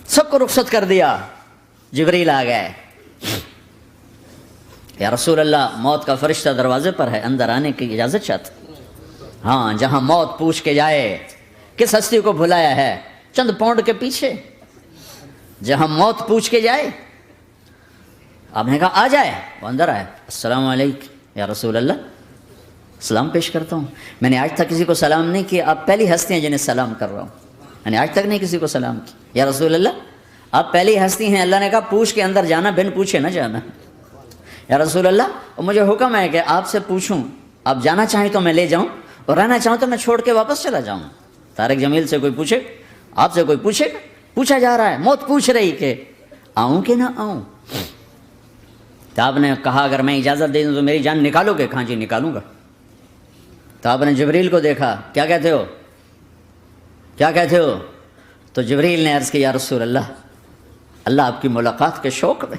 سب کو رخصت کر دیا. جبریل آ گئے. یا رسول اللہ موت کا فرشتہ دروازے پر ہے, اندر آنے کی اجازت چاہتا. ہاں, جہاں موت پوچھ کے جائے کس ہستی کو بھلایا ہے, چند پاؤنڈ کے پیچھے, جہاں موت پوچھ کے جائے. آپ نے کہا آ جائے, وہ اندر آئے. السلام علیکم یا رسول اللہ, سلام پیش کرتا ہوں. میں نے آج تک کسی کو سلام نہیں کیا, آپ پہلی ہستی ہیں جنہیں سلام کر رہا ہوں. میں نے آج تک نہیں کسی کو سلام کیا. یا رسول اللہ آپ پہلی ہستی ہیں, اللہ نے کہا پوچھ کے اندر جانا, بن پوچھے نہ جانا. یا رسول اللہ مجھے حکم ہے کہ آپ سے پوچھوں, آپ جانا چاہیں تو میں لے جاؤں, اور رہنا چاہوں تو میں چھوڑ کے واپس چلا جاؤں. طارق جمیل سے کوئی پوچھے, آپ سے کوئی پوچھے, پوچھا جا رہا ہے, موت پوچھ رہی کہ آؤں کہ نہ آؤں. تو آپ نے کہا اگر میں اجازت دے دوں تو میری جان نکالو گے؟ کہاں جی نکالوں گا. تو آپ نے جبریل کو دیکھا, کیا کہتے ہو, کیا کہتے ہو؟ تو جبریل نے عرض کی یا رسول اللہ, اللہ آپ کی ملاقات کے شوق میں.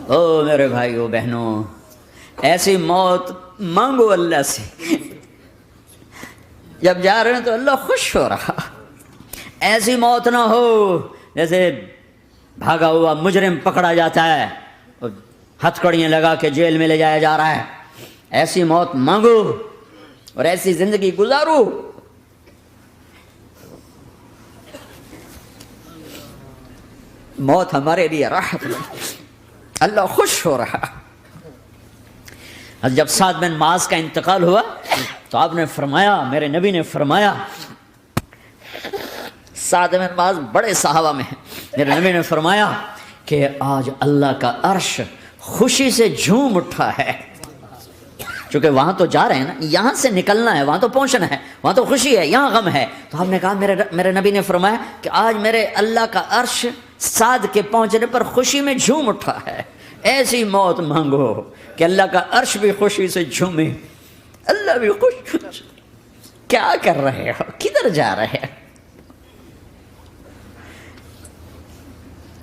او میرے بھائیو بہنوں, ایسی موت مانگو اللہ سے. جب جا رہے ہیں تو اللہ خوش ہو رہا. ایسی موت نہ ہو جیسے بھاگا ہوا مجرم پکڑا جاتا ہے, ہتھکڑیاں لگا کے جیل میں لے جایا جا رہا ہے. ایسی موت مانگو اور ایسی زندگی گزارو. موت ہمارے لیے راحت ہے, اللہ خوش ہو رہا. جب سعد بن معاذ کا انتقال ہوا تو آپ نے فرمایا, میرے نبی نے فرمایا, سعد بن معاذ بڑے صحابہ میں ہیں, میرے نبی نے فرمایا کہ آج اللہ کا عرش خوشی سے جھوم اٹھا ہے. چونکہ وہاں تو جا رہے ہیں نا, یہاں سے نکلنا ہے, وہاں تو پہنچنا ہے, وہاں تو خوشی ہے, یہاں غم ہے. تو آپ نے کہا, میرے نبی نے فرمایا کہ آج میرے اللہ کا عرش سعد کے پہنچنے پر خوشی میں جھوم اٹھا ہے. ایسی موت مانگو کہ اللہ کا عرش بھی خوشی سے جھومے, اللہ بھی خوش. کیا کر رہے ہو, کدھر جا رہے ہیں؟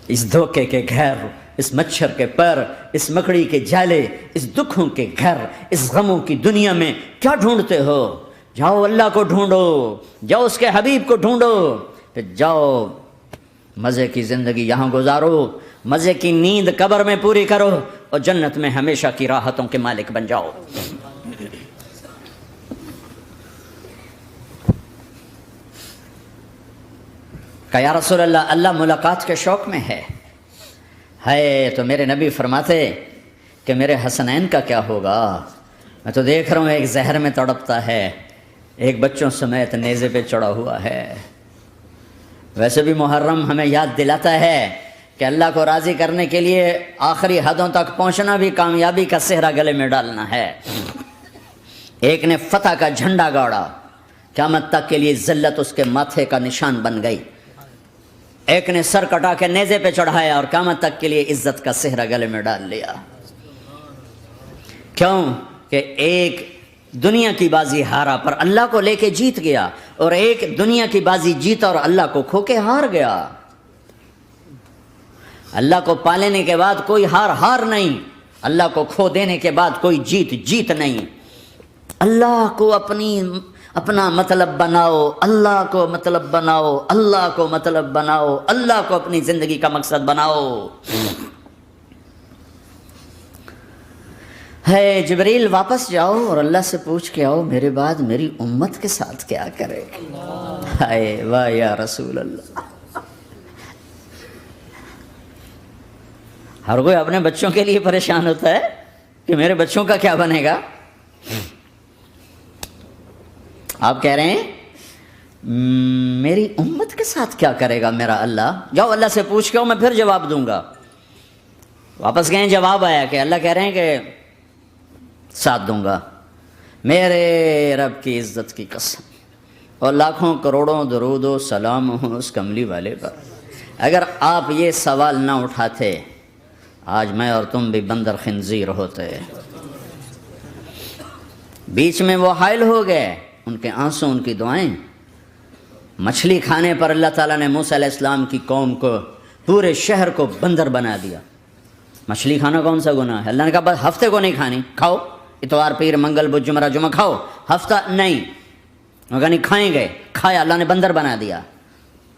اس دھوکے کے گھر, اس مچھر کے پر, اس مکڑی کے جالے, اس دکھوں کے گھر, اس غموں کی دنیا میں کیا ڈھونڈتے ہو؟ جاؤ اللہ کو ڈھونڈو, جاؤ اس کے حبیب کو ڈھونڈو, پھر جاؤ مزے کی زندگی یہاں گزارو, مزے کی نیند قبر میں پوری کرو, اور جنت میں ہمیشہ کی راحتوں کے مالک بن جاؤ. کہ یا رسول اللہ, اللہ ملاقات کے شوق میں ہے. تو میرے نبی فرماتے کہ میرے حسنین کا کیا ہوگا؟ میں تو دیکھ رہا ہوں ایک زہر میں تڑپتا ہے, ایک بچوں سمیت نیزے پہ چڑھا ہوا ہے. ویسے بھی محرم ہمیں یاد دلاتا ہے کہ اللہ کو راضی کرنے کے لیے آخری حدوں تک پہنچنا بھی کامیابی کا صحرا گلے میں ڈالنا ہے. ایک نے فتح کا جھنڈا گاڑا, قیامت تک کے لیے ذلت اس کے ماتھے کا نشان بن گئی. ایک نے سر کٹا کے نیزے پہ چڑھایا اور قیامت تک کے لیے عزت کا صحرا گلے میں ڈال لیا. کیوں کہ ایک دنیا کی بازی ہارا پر اللہ کو لے کے جیت گیا, اور ایک دنیا کی بازی جیتا اور اللہ کو کھو کے ہار گیا. اللہ کو پا لینے کے بعد کوئی ہار نہیں, اللہ کو کھو دینے کے بعد کوئی جیت نہیں. اللہ کو اپنا مطلب بناؤ, اللہ کو مطلب بناؤ, اللہ کو مطلب بناؤ, اللہ کو اپنی زندگی کا مقصد بناؤ. ہے جبریل واپس جاؤ اور اللہ سے پوچھ کے آؤ میرے بعد میری امت کے ساتھ کیا کرے. ہائے واہ یا رسول اللہ. ہر کوئی اپنے بچوں کے لیے پریشان ہوتا ہے کہ میرے بچوں کا کیا بنے گا. آپ کہہ رہے ہیں میری امت کے ساتھ کیا کرے گا میرا اللہ. جاؤ اللہ سے پوچھ کے آؤ, میں پھر جواب دوں گا. واپس گئے, جواب آیا کہ اللہ کہہ رہے ہیں کہ ساتھ دوں گا. میرے رب کی عزت کی قسم, اور لاکھوں کروڑوں درود و سلام ہوں اس کملی والے پر, اگر آپ یہ سوال نہ اٹھاتے آج میں اور تم بھی بندر خنزیر ہوتے. بیچ میں وہ حائل ہو گئے, ان کے آنسو, ان کی دعائیں. مچھلی کھانے پر اللہ تعالیٰ نے موسیٰ علیہ السلام کی قوم کو, پورے شہر کو بندر بنا دیا. مچھلی کھانا کون سا گناہ ہے؟ اللہ نے کہا بس ہفتے کو نہیں کھانی, کھاؤ اتوار پیر منگل بدھ جمعہ جمعہ کھاؤ, ہفتہ نہیں. وہ کہا نہیں کھائیں گے, کھایا, اللہ نے بندر بنا دیا.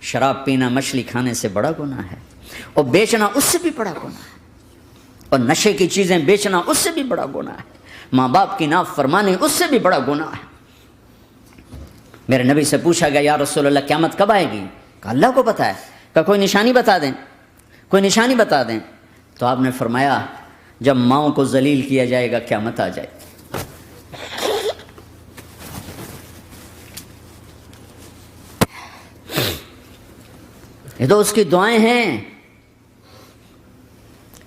شراب پینا مچھلی کھانے سے بڑا گناہ ہے، اور بیچنا اس سے بھی بڑا گناہ ہے، اور نشے کی چیزیں بیچنا اس سے بھی بڑا گناہ ہے، ماں باپ کی نافرمانی اس سے بھی بڑا گناہ ہے۔ میرے نبی سے پوچھا گیا یا رسول اللہ قیامت کب آئے گی؟ کہا اللہ کو پتہ ہے۔ کہا کوئی نشانی بتا دیں، کوئی نشانی بتا دیں۔ تو آپ نے فرمایا جب ماؤں کو ذلیل کیا جائے گا قیامت آ جائے گی۔ یہ تو اس کی دعائیں ہیں،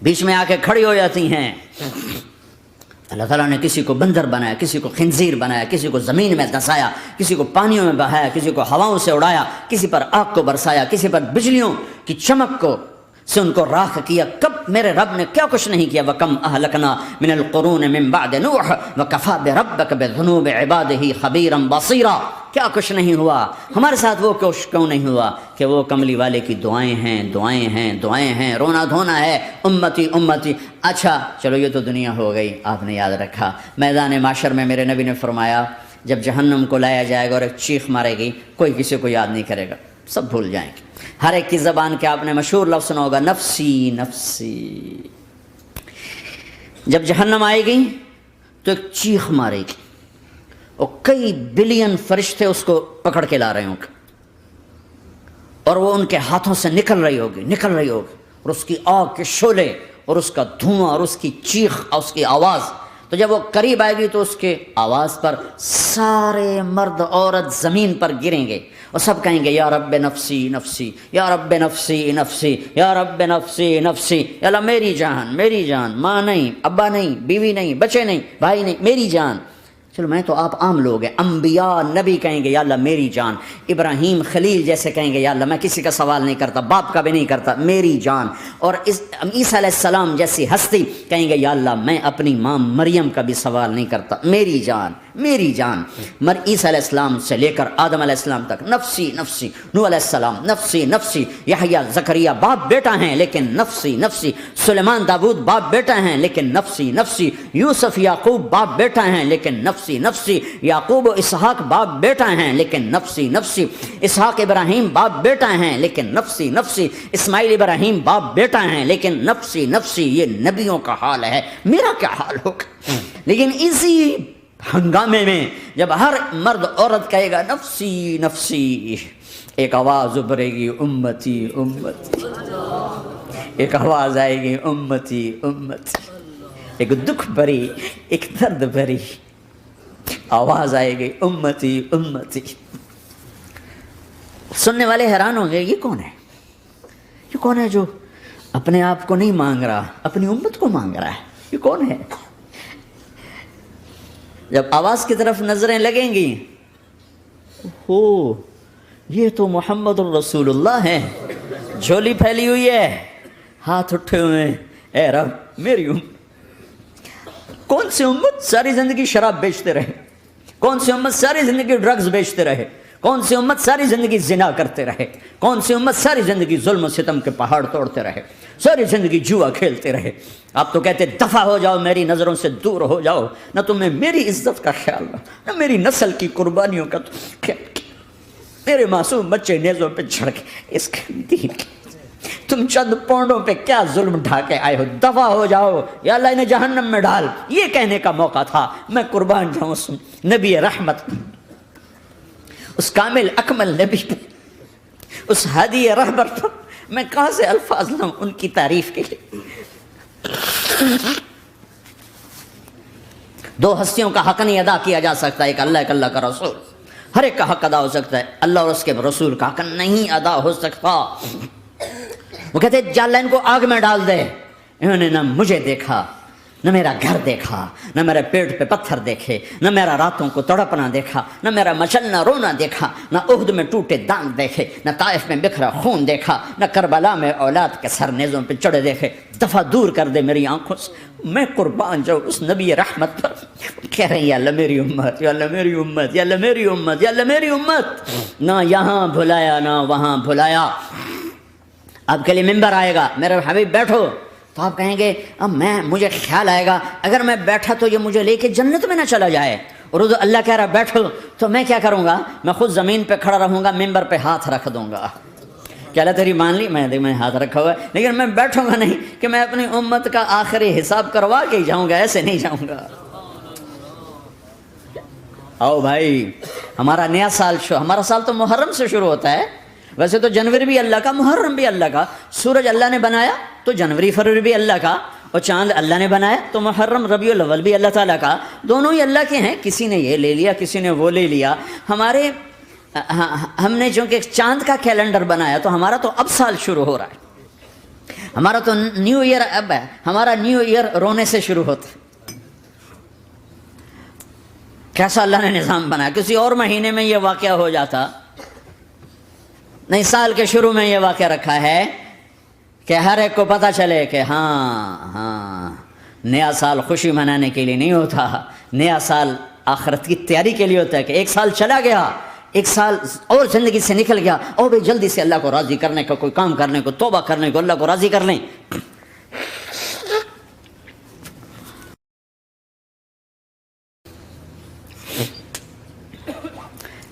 بیچ میں آ کے کھڑی ہو جاتی ہیں۔ اللہ تعالیٰ نے کسی کو بندر بنایا، کسی کو خنزیر بنایا، کسی کو زمین میں دھنسایا، کسی کو پانیوں میں بہایا، کسی کو ہواؤں سے اڑایا، کسی پر آگ کو برسایا، کسی پر بجلیوں کی چمک کو سے ان کو راکھ کیا۔ کب میرے رب نے کیا کچھ نہیں کیا۔ وَكَمْ أَهْلَكْنَا مِنَ الْقُرُونِ مِنْ بَعْدِ نُوحٍ وَكَفَىٰ بِرَبِّكَ بِذُنُوبِ عِبَادِهِ خَبِيرًا بَصِيرًا۔ کیا کچھ نہیں ہوا ہمارے ساتھ، وہ کیوں نہیں ہوا کہ وہ کملی والے کی دعائیں ہیں، دعائیں ہیں، دعائیں ہیں، رونا دھونا ہے، امتی امتی۔ اچھا چلو یہ تو دنیا ہو گئی، آپ نے یاد رکھا میدان معاشر میں میرے نبی نے فرمایا جب جہنم کو لایا جائے گا اور ایک چیخ مارے گی، کوئی کسی کو یاد نہیں کرے گا، سب بھول جائیں گے۔ ہر ایک کی زبان کے آپ نے مشہور لفظ سنا ہوگا نفسی نفسی۔ جب جہنم آئے گی تو ایک چیخ مارے گی اور کئی بلین فرشتے اس کو پکڑ کے لا رہے ہوں گے، اور وہ ان کے ہاتھوں سے نکل رہی ہوگی، اور اس کی آگ کے شعلے اور اس کا دھواں اور اس کی چیخ اور اس کی آواز۔ تو جب وہ قریب آئے گی تو اس کے آواز پر سارے مرد عورت زمین پر گریں گے اور سب کہیں گے یا رب نفسی نفسی، یا رب نفسی نفسی، یا رب نفسی نفسی، یا اللہ میری جان، میری جان، ماں نہیں، ابا نہیں، بیوی نہیں، بچے نہیں، بھائی نہیں، میری جان۔ چلو میں تو آپ عام لوگ ہیں، انبیاء نبی کہیں گے یا اللہ میری جان، ابراہیم خلیل جیسے کہیں گے یا اللہ میں کسی کا سوال نہیں کرتا، باپ کا بھی نہیں کرتا، میری جان، اور عیسیٰ علیہ السلام جیسی ہستی کہیں گے یا اللہ میں اپنی ماں مریم کا بھی سوال نہیں کرتا، میری جان، میری جان۔ عیسیٰ علیہ السلام سے لے کر آدم علیہ السلام تک نفسی نفسی، نوح علیہ السلام نفسی نفسی، یحییٰ زکریا باپ بیٹا ہیں لیکن نفسی نفسی، سلیمان داؤد باپ بیٹا ہیں لیکن نفسی نفسی، یوسف یعقوب باپ بیٹا ہیں لیکن نفسی نفسی، یعقوب و اسحاق باپ بیٹا ہیں لیکن نفسی نفسی، اسحاق ابراہیم باپ بیٹا ہیں لیکن نفسی نفسی، اسماعیل ابراہیم باپ بیٹا ہیں لیکن نفسی نفسی۔ یہ نبیوں کا حال ہے، میرا کیا حال ہوگا؟ لیکن اسی ہنگامے میں جب ہر مرد عورت کہے گا نفسی نفسی، ایک آواز ابھرے گی امتی امتی، ایک آواز آئے گی امتی امتی، ایک دکھ بھری، ایک درد بھری آواز آئے گی امتی امتی۔ سننے والے حیران ہوں گے یہ کون ہے، یہ کون ہے جو اپنے آپ کو نہیں مانگ رہا، اپنی امت کو مانگ رہا ہے، یہ کون ہے؟ جب آواز کی طرف نظریں لگیں گی، ہو یہ تو محمد الرسول اللہ ہے، جھولی پھیلی ہوئی ہے، ہاتھ اٹھے ہوئے ہیں، اے رب میری امت۔ کون سی امت ساری زندگی شراب بیچتے رہے، کون سی امت ساری زندگی ڈرگز بیچتے رہے، کون سی امت ساری زندگی زنا کرتے رہے، کون سی امت ساری زندگی ظلم و ستم کے پہاڑ توڑتے رہے، ساری زندگی جوا کھیلتے رہے۔ آپ تو کہتے دفع ہو جاؤ، میری نظروں سے دور ہو جاؤ، نہ تمہیں میری عزت کا خیال نہ میری نسل کی قربانیوں کا خیال، میرے معصوم بچے نیزوں پہ چڑھ کے اس کے دین کے تم چند پونڈوں پہ کیا ظلم ڈھا کے آئے ہو، دفع ہو جاؤ یا اللہ انہیں جہنم میں ڈال۔ یہ کہنے کا موقع تھا، میں قربان جاؤں اس نبی رحمت، اس کامل اکمل نبی پہ، اس ہادی رہبر پر میں کہاں سے الفاظ لاؤں ان کی تعریف کے لیے۔ دو ہستیوں کا حق نہیں ادا کیا جا سکتا، ایک اللہ کا رسول، ہر ایک کا حق ادا ہو سکتا ہے، اللہ اور اس کے رسول کا حق نہیں ادا ہو سکتا۔ وہ کہتے جا اللہ ان کو آگ میں ڈال دے، انہوں نے نہ مجھے دیکھا، نہ میرا گھر دیکھا، نہ میرے پیٹ پہ پتھر دیکھے، نہ میرا راتوں کو تڑپنا دیکھا، نہ میرا مچلنا رونا دیکھا، نہ احد میں ٹوٹے دانت دیکھے، نہ طائف میں بکھرا خون دیکھا، نہ کربلا میں اولاد کے سر نیزوں پہ چڑھے دیکھے۔ دفع دور کر دے میری آنکھوں سے، میں قربان جاؤں اس نبی رحمت پر۔ کہہ رہے ہیں یا اللہ میری امت، یا اللہ میری امت، یا اللہ میری امت، یا اللہ میری امت، نہ یہاں بھلایا نہ وہاں بھلایا۔ آپ کے لیے ممبر آئے گا، میرے حبیب بیٹھو، تو آپ کہیں گے اب مجھے خیال آئے گا اگر میں بیٹھا تو یہ مجھے لے کے جنت میں نہ چلا جائے، اور ادھر اللہ کہہ رہا بیٹھو تو میں کیا کروں گا؟ میں خود زمین پہ کھڑا رہوں گا، ممبر پہ ہاتھ رکھ دوں گا، کیا اللہ تیری مان لی؟ میں ہاتھ رکھا ہوا ہے، لیکن میں بیٹھوں گا نہیں کہ میں اپنی امت کا آخری حساب کروا کے ہی جاؤں گا، ایسے نہیں جاؤں گا۔ آؤ بھائی، ہمارا نیا سال ہمارا سال تو محرم سے شروع ہوتا ہے، ویسے تو جنوری بھی اللہ کا، محرم بھی اللہ کا، سورج اللہ نے بنایا تو جنوری فروری بھی اللہ کا، اور چاند اللہ نے بنایا تو محرم ربیع الاول بھی اللہ تعالیٰ کا، دونوں ہی اللہ کے ہیں، کسی نے یہ لے لیا کسی نے وہ لے لیا۔ ہم نے چونکہ چاند کا کیلنڈر بنایا تو ہمارا تو اب سال شروع ہو رہا ہے، ہمارا تو نیو ایئر اب ہے، ہمارا نیو ایئر رونے سے شروع ہوتا ہے۔ کیسا اللہ نے نظام بنایا، کسی اور مہینے میں یہ واقعہ ہو جاتا، نہیں سال کے شروع میں یہ واقعہ رکھا ہے کہ ہر ایک کو پتہ چلے کہ ہاں نیا سال خوشی منانے کے لیے نہیں ہوتا، نیا سال آخرت کی تیاری کے لیے ہوتا ہے کہ ایک سال چلا گیا، ایک سال اور زندگی سے نکل گیا، اور بھائی جلدی سے اللہ کو راضی کرنے کا کوئی کام کرنے کو، توبہ کرنے کو، اللہ کو راضی کر لیں۔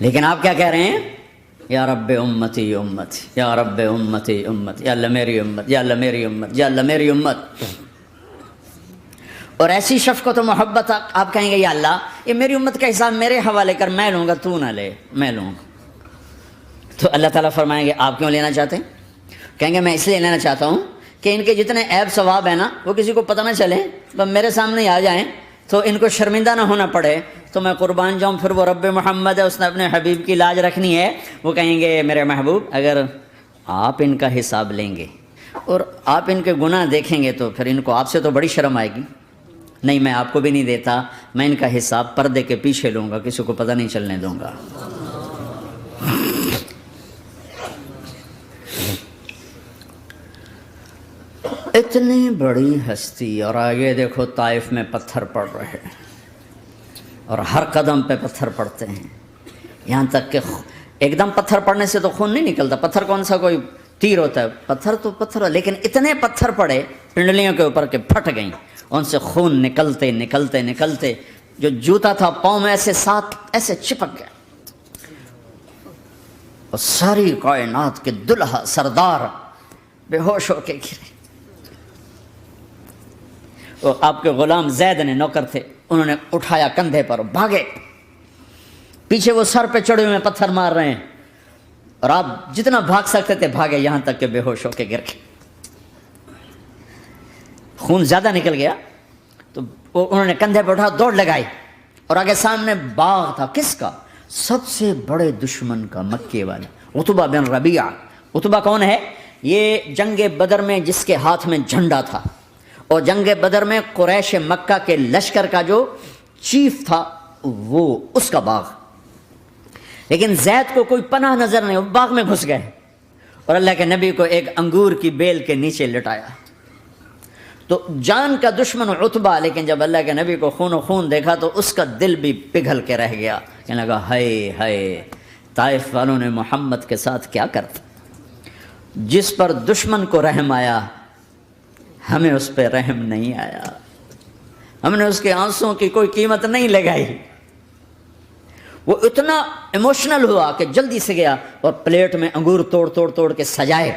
لیکن آپ کیا کہہ رہے ہیں؟ یا رب امتی امتی، یا رب امتی امتی، یا اللہ میری امت، یا اللہ میری امت، یا اللہ میری امت۔ اور ایسی شفقت و محبت آپ کہیں گے یا اللہ یہ میری امت کا حساب میرے حوالے کر، میں لوں گا، تو نہ لے، میں لوں گا۔ تو اللہ تعالیٰ فرمائیں گے آپ کیوں لینا چاہتے ہیں؟ کہیں گے میں اس لیے لینا چاہتا ہوں کہ ان کے جتنے عیب ثواب ہیں نا وہ کسی کو پتہ نہ چلے، تو میرے سامنے آ جائیں تو ان کو شرمندہ نہ ہونا پڑے، تو میں قربان جاؤں۔ پھر وہ رب محمد ہے، اس نے اپنے حبیب کی لاج رکھنی ہے، وہ کہیں گے میرے محبوب اگر آپ ان کا حساب لیں گے اور آپ ان کے گناہ دیکھیں گے تو پھر ان کو آپ سے تو بڑی شرم آئے گی، نہیں میں آپ کو بھی نہیں دیتا، میں ان کا حساب پردے کے پیچھے لوں گا، کسی کو پتہ نہیں چلنے دوں گا۔ اتنی بڑی ہستی، اور آگے دیکھو طائف میں پتھر پڑ رہے ہیں اور ہر قدم پہ پتھر پڑتے ہیں، یہاں تک کہ ایک دم پتھر پڑنے سے تو خون نہیں نکلتا، پتھر کون سا کوئی تیر ہوتا ہے، پتھر تو پتھر، لیکن اتنے پتھر پڑے پنڈلیوں کے اوپر کہ پھٹ گئیں، ان سے خون نکلتے نکلتے نکلتے جو جوتا تھا پاؤں میں ایسے چپک گیا، اور ساری کائنات کے دلہا سردار بے ہوش ہو کے گرے۔ وہ آپ کے غلام زید نے نوکر تھے، انہوں نے اٹھایا کندھے پر، بھاگے، پیچھے وہ سر پہ چڑھے ہوئے پتھر مار رہے ہیں، اور آپ جتنا بھاگ سکتے تھے بھاگے، یہاں تک کہ بے ہوش ہو کے گر گئے، خون زیادہ نکل گیا، تو انہوں نے کندھے پہ اٹھا دوڑ لگائی، اور آگے سامنے باغ تھا، کس کا؟ سب سے بڑے دشمن کا، مکے والا عتبہ بن ربیعہ۔ عتبہ کون ہے؟ یہ جنگ بدر میں جس کے ہاتھ میں جھنڈا تھا، اور جنگ بدر میں قریش مکہ کے لشکر کا جو چیف تھا وہ اس کا باغ، لیکن زید کو کوئی پناہ نظر نہیں، وہ باغ میں گھس گئے، اور اللہ کے نبی کو ایک انگور کی بیل کے نیچے لٹایا۔ تو جان کا دشمن عتبہ، لیکن جب اللہ کے نبی کو خون و خون دیکھا تو اس کا دل بھی پگھل کے رہ گیا، کہنے لگا ہائے ہائے، طائف والوں نے محمد کے ساتھ کیا کرتا، جس پر دشمن کو رحم آیا ہمیں اس پہ رحم نہیں آیا، ہم نے اس کے آنسوں کی کوئی قیمت نہیں لگائی۔ وہ اتنا ایموشنل ہوا کہ جلدی سے گیا اور پلیٹ میں انگور توڑ کے سجائے،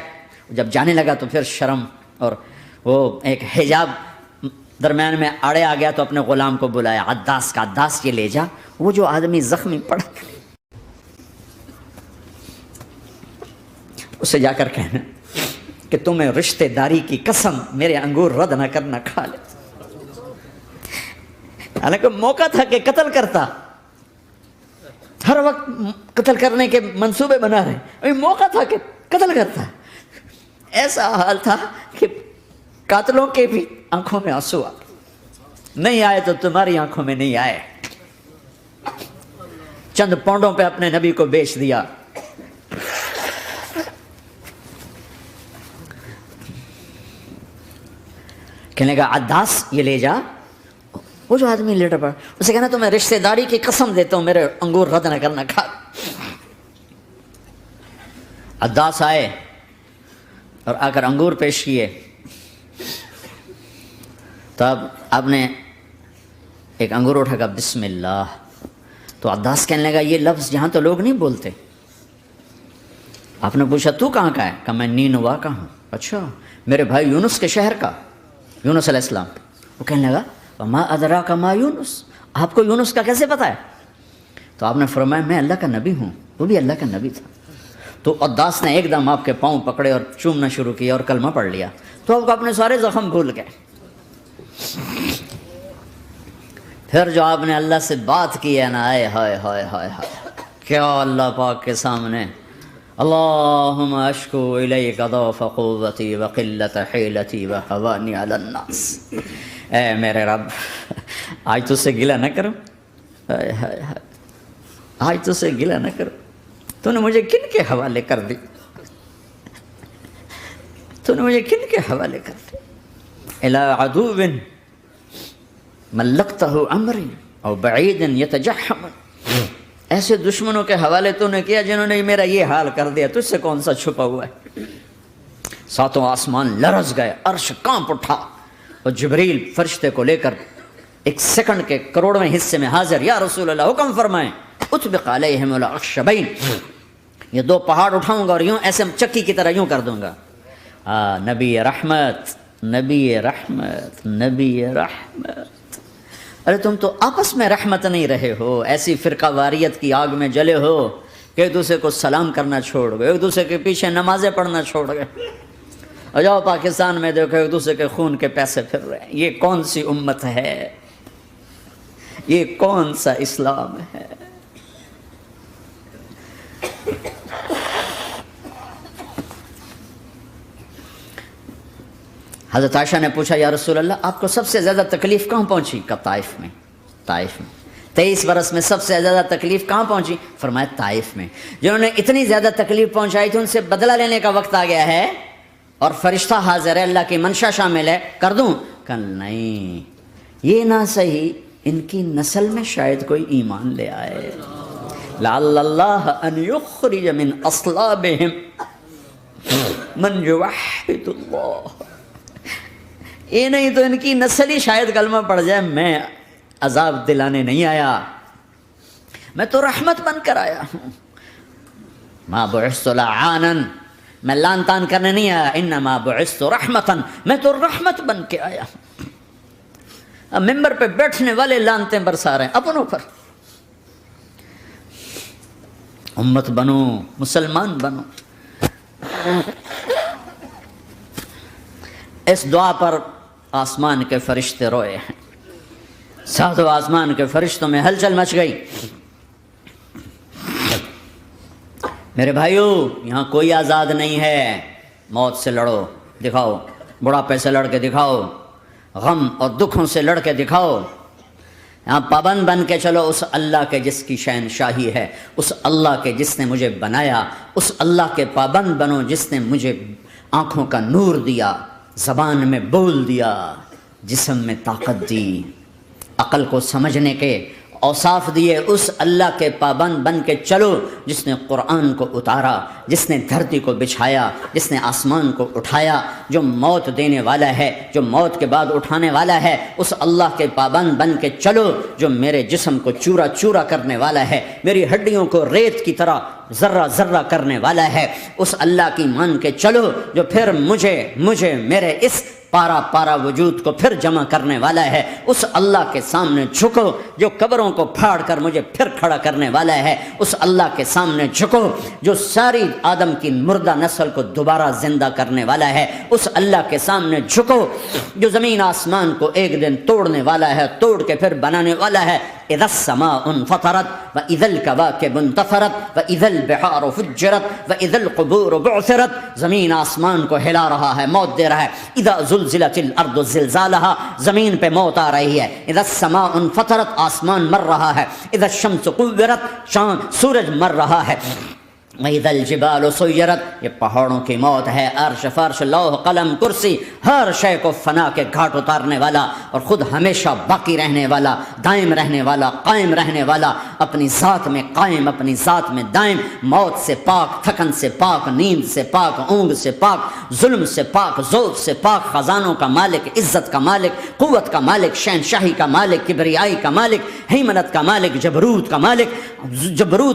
جب جانے لگا تو پھر شرم اور وہ ایک حجاب درمیان میں آڑے آ گیا، تو اپنے غلام کو بلایا، عداس کا، عداس یہ لے جا وہ جو آدمی زخمی پڑا، اسے جا کر کہنا کہ تمہیں رشتہ داری کی قسم میرے انگور رد نہ کرنا، کھا لے۔ حالانکہ موقع تھا کہ قتل کرتا، ہر وقت قتل کرنے کے منصوبے بنا رہے، ابھی موقع تھا کہ قتل کرتا۔ ایسا حال تھا کہ قاتلوں کے بھی آنکھوں میں آنسو آ نہیں آئے تو تمہاری آنکھوں میں نہیں آئے، چند پونڈوں پہ اپنے نبی کو بیچ دیا۔ کہنے کا عداس یہ لے جا، وہ جو آدمی لیٹا پڑا، اسے کہنا تو میں رشتہ داری کی قسم دیتا ہوں میرے انگور رد نہ کرنا، کھا۔ عداس آئے اور آ کر انگور پیش کیے، تو اب آپ نے ایک انگور اٹھا کر بسم اللہ، تو عداس کہنے لگا یہ لفظ یہاں تو لوگ نہیں بولتے، آپ نے پوچھا تو کہاں کا ہے؟ کہا میں نینوا کا ہوں۔ اچھا، میرے بھائی یونس کے شہر کا، یونس علیہ السلام۔ وہ کہنے لگا وما ادراک ما یونس، آپ کو یونس کا کیسے پتہ ہے؟ تو آپ نے فرمایا میں اللہ کا نبی ہوں، وہ بھی اللہ کا نبی تھا۔ تو عداس نے ایک دم آپ کے پاؤں پکڑے اور چومنا شروع کیا اور کلمہ پڑھ لیا، تو آپ کو اپنے سارے زخم بھول گئے۔ پھر جو آپ نے اللہ سے بات کی ہے نا، آئے ہائے ہائے ہائے ہائے، کیا اللہ پاک کے سامنے اللہم اشکو الیک ضعف قوتی وقلت حیلتی وہوانی علی الناس، اے میرے رب آج تجھ سے گلہ نہ کروں، ہائے ہائے ہائے، آج تجھ سے گلہ نہ کروں، تو نے مجھے کن کے حوالے کر دی، تو نے مجھے کن کے حوالے کر دی، الی عدو ملکتہ امری او بعید یتجحم، ایسے دشمنوں کے حوالے تو نے کیا جنہوں نے میرا یہ حال کر دیا، تجھ سے کون سا چھپا ہوا ہے۔ ساتوں آسمان لرز گئے، عرش کانپ اٹھا، اور جبریل فرشتے کو لے کر ایک سیکنڈ کے کروڑویں حصے میں حاضر، یا رسول اللہ حکم فرمائیں اطبق علیہم الاخشبین، یہ دو پہاڑ اٹھاؤں گا اور یوں ایسے چکی کی طرح یوں کر دوں گا۔ نبی رحمت، نبی رحمت، نبی رحمت۔ ارے تم تو آپس میں رحمت نہیں رہے ہو، ایسی فرقہ واریت کی آگ میں جلے ہو کہ ایک دوسرے کو سلام کرنا چھوڑ گئے، ایک دوسرے کے پیچھے نمازیں پڑھنا چھوڑ گئے، اور جاؤ پاکستان میں دیکھو ایک دوسرے کے خون کے پیسے پھر رہے ہیں۔ یہ کون سی امت ہے؟ یہ کون سا اسلام ہے؟ حضرت عائشہ نے پوچھا یا رسول اللہ آپ کو سب سے زیادہ تکلیف کہاں پہنچی؟ کہا طائف میں، طائف میں۔ 23 برس میں سب سے زیادہ تکلیف کہاں پہنچی؟ فرمایا طائف میں۔ جنہوں نے اتنی زیادہ تکلیف پہنچائی تھی ان سے بدلہ لینے کا وقت آ گیا ہے، اور فرشتہ حاضر ہے، اللہ کی منشا شامل ہے، کر دوں؟ کہ نہیں، یہ نہ صحیح، ان کی نسل میں شاید کوئی ایمان لے آئے، لعل اللہ ان یخرج من اصلابہم من یوحد اللہ، یہ نہیں تو ان کی نسل ہی شاید کلمہ پڑ جائے۔ میں عذاب دلانے نہیں آیا، میں تو رحمت بن کر آیا ہوں۔ ما بعثت لعانا، میں لان تان کرنے نہیں آیا، انما بعثت رحمتا، میں تو رحمت بن کے آیا ہوں۔ اب ممبر پہ بیٹھنے والے لانتیں برسا رہے ہیں اپنوں پر۔ امت بنو، مسلمان بنو۔ اس دعا پر آسمان کے فرشتے روئے ہیں، ساتوں آسمان کے فرشتوں میں ہلچل مچ گئی۔ میرے بھائیو، یہاں کوئی آزاد نہیں ہے، موت سے لڑو، دکھاؤ، بڑھاپے سے لڑ کے دکھاؤ، غم اور دکھوں سے لڑ کے دکھاؤ، یہاں پابند بن کے چلو اس اللہ کے جس کی شہنشاہی ہے، اس اللہ کے جس نے مجھے بنایا، اس اللہ کے پابند بنو جس نے مجھے آنکھوں کا نور دیا، زبان میں بول دیا، جسم میں طاقت دی، عقل کو سمجھنے کے اوصاف دیے، اس اللہ کے پابند بن کے چلو جس نے قرآن کو اتارا، جس نے دھرتی کو بچھایا، جس نے آسمان کو اٹھایا، جو موت دینے والا ہے، جو موت کے بعد اٹھانے والا ہے، اس اللہ کے پابند بن کے چلو جو میرے جسم کو چورا چورا کرنے والا ہے، میری ہڈیوں کو ریت کی طرح ذرہ ذرہ کرنے والا ہے، اس اللہ کی مان کے چلو جو پھر مجھے میرے اس پارا پارا وجود کو پھر جمع کرنے والا ہے، اس اللہ کے سامنے جھکو جو قبروں کو پھاڑ کر مجھے پھر کھڑا کرنے والا ہے، اس اللہ کے سامنے جھکو جو ساری آدم کی مردہ نسل کو دوبارہ زندہ کرنے والا ہے، اس اللہ کے سامنے جھکو جو زمین آسمان کو ایک دن توڑنے والا ہے، توڑ کے پھر بنانے والا ہے۔ اذا السماء انفطرت واذا الكواكب انتثرت واذا البحار فجرت واذا القبور بعثرت، زمین آسمان کو ہلا رہا ہے، موت دے رہا ہے۔ اذا زلزلت الارض زلزالها، زمین پہ موت آ رہی ہے۔ اذا السماء انفطرت، آسمان مر رہا ہے۔ اذا الشمس كورت، چاند سورج مر رہا ہے۔ وَإِذَا الْجِبَالُ سُيِّرَتْ، یہ پہاڑوں کی موت ہے۔ عرش فرش لوح قلم کرسی، ہر شے کو فنا کے گھاٹ اتارنے والا اور خود ہمیشہ باقی رہنے والا، دائم رہنے والا، قائم رہنے والا، اپنی ذات میں قائم، اپنی ذات میں دائم، موت سے پاک، تھکن سے پاک، نیند سے پاک، اونگ سے پاک، ظلم سے پاک، ذوق سے پاک، خزانوں کا مالک، عزت کا مالک، قوت کا مالک، شہنشاہی کا مالک، کبریائی کا مالک، ہیمنت کا مالک، جبروت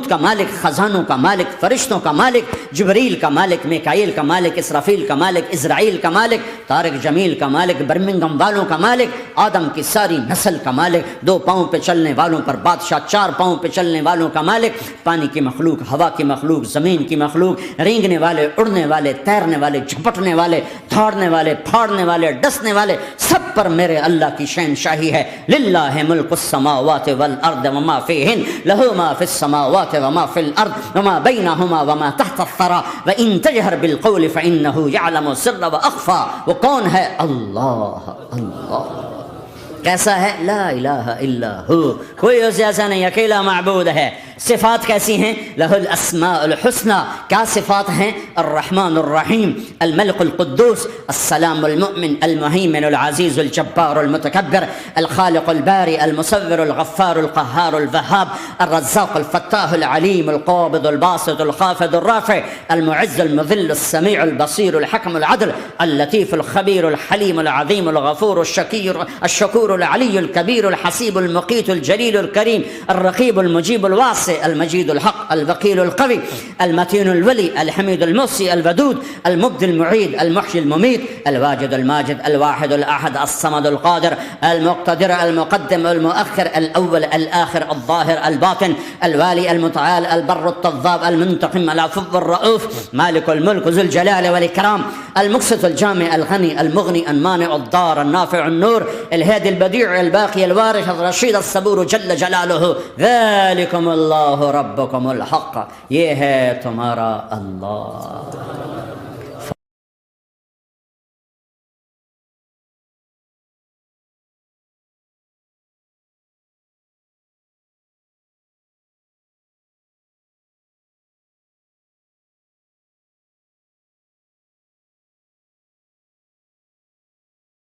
کا مالک، خزانوں کا مالک، فرشتوں کا مالک، جبریل کا مالک، میکائیل کا مالک، اسرافیل کا مالک، اسرائیل کا مالک، طارق جمیل کا مالک، برمنگم والوں کا مالک، آدم کی ساری نسل کا مالک، 2 پاؤں پہ چلنے والوں پر بادشاہ، 4 پاؤں پہ چلنے والوں کا مالک، پانی کی مخلوق، ہوا کی مخلوق، زمین کی مخلوق، رینگنے والے، اڑنے والے، تیرنے والے، جھپٹنے والے، دھاڑنے والے، پھاڑنے والے، ڈسنے والے، سب پر میرے اللہ کی شہنشاہی ہے۔ للہ ملک السماوات والارض وما فیہن، لہ ما فی السماوات وما فی الارض وما بینہما وما تحت الثری وان تجہر بالقول فانہ یعلم السر واخفی۔ وہ کون ہے؟ اللہ، اللہ کیسا ہے؟ لا الہ الا ہو، کوئی اسے ایسا نہیں، اکیلا معبود ہے۔ صفات کیسی ہیں؟ لہ الاسماء الحسنی، کیا صفات ہیں؟ الرحمن الرحیم، الملک القدوس، السلام المؤمن، المہیمن العزیز الجبار المتکبر، الخالق الباری المصور الغفار القہار الوہاب، الرزاق الفتاح العلیم القابض الباسط الخافض الرافع، المعز المذل السمیع البصیر الحکم العدل، اللطیف الخبیر الحلیم العظیم الغفور الشکور العلی الکبیر الحسیب المقیت الجلیل الکریم، الرقیب المجیب الواسع، المجید الحق، الوکیل القوی، المتین الولی، الحمید المحصی، الودود، المبدی المعید، المحیی الممیت، الواجد الماجد، الواحد الاحد، الصمد القادر، المقتدر، المقدم، المؤخر، الاول، الاخر، الظاهر، الباطن، الوالي، المتعال، البر التواب، المنتقم، العفو الرؤوف، مالك الملك ذو الجلال والإكرام، المقسط الجامع الغني المغني المانع الضار النافع النور، الهادي البديع الباقي الوارث الرشيد الصبور جل جلاله، ذلكم اللہ ربکم الحق، یہ ہے تمہارا اللہ۔